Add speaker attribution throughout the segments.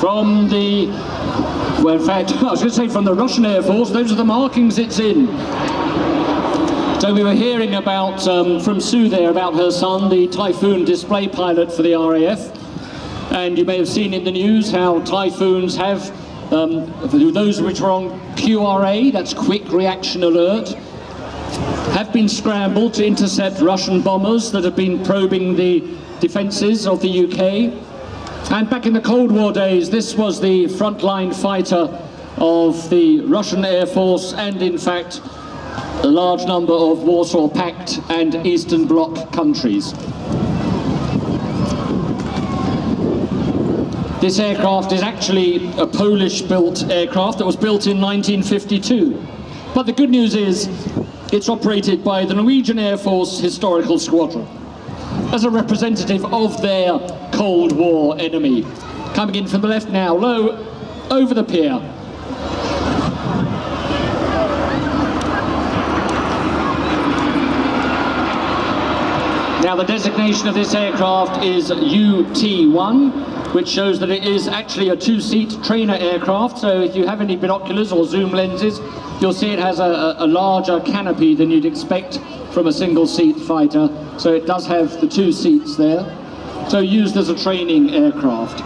Speaker 1: from the, well, in fact, I was going to say from the Russian Air Force. Those are the markings it's in. So we were hearing about, from Sue there, about her son, the Typhoon display pilot for the RAF. And you may have seen in the news how Typhoons have, those which are on QRA, that's Quick Reaction Alert, have been scrambled to intercept Russian bombers that have been probing the defences of the UK. And back in the Cold War days, this was the frontline fighter of the Russian Air Force and, in fact, a large number of Warsaw Pact and Eastern Bloc countries. This aircraft is actually a Polish-built aircraft that was built in 1952. But the good news is, it's operated by the Norwegian Air Force Historical Squadron as a representative of their Cold War enemy. Coming in from the left now, low over the pier. Now the designation of this aircraft is UT-1, which shows that it is actually a two-seat trainer aircraft. So if you have any binoculars or zoom lenses, you'll see it has a larger canopy than you'd expect from a single-seat fighter. So it does have the two seats there. So used as a training aircraft.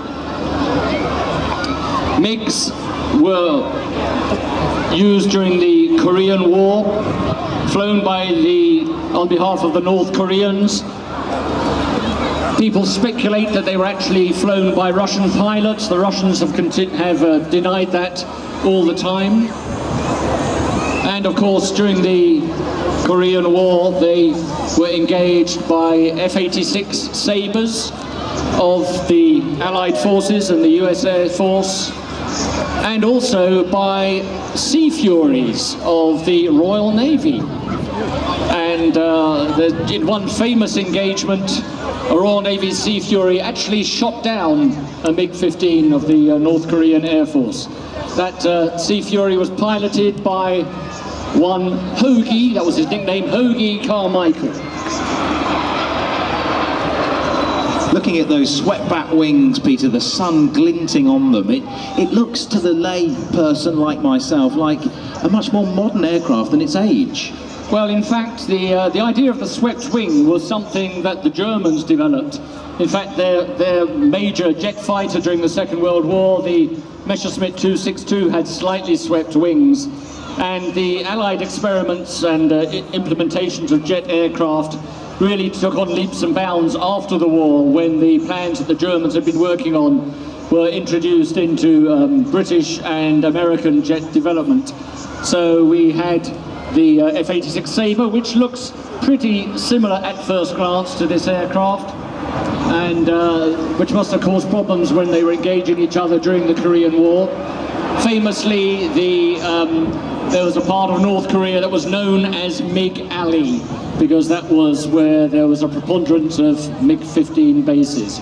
Speaker 1: MiGs were used during the Korean War, flown on behalf of the North Koreans. People speculate that they were actually flown by Russian pilots. The Russians have denied that all the time. And of course, during the Korean War, they were engaged by F-86 Sabres of the Allied forces and the US Air Force, and also by Sea Furies of the Royal Navy. And in one famous engagement, a Royal Navy Sea Fury actually shot down a MiG-15 of the North Korean Air Force. That Sea Fury was piloted by one Hoagie, that was his nickname, Hoagie Carmichael.
Speaker 2: Looking at those swept-back wings, Peter, the sun glinting on them, it looks to the lay person like myself like a much more modern aircraft than its age.
Speaker 1: Well, in fact, the idea of the swept wing was something that the Germans developed. In fact, their major jet fighter during the Second World War, the Messerschmitt 262, had slightly swept wings. And the Allied experiments and implementations of jet aircraft really took on leaps and bounds after the war, when the plans that the Germans had been working on were introduced into British and American jet development. So we had the F-86 Sabre, which looks pretty similar at first glance to this aircraft, and which must have caused problems when they were engaging each other during the Korean War. Famously, there was a part of North Korea that was known as MiG Alley, because that was where there was a preponderance of MiG-15 bases.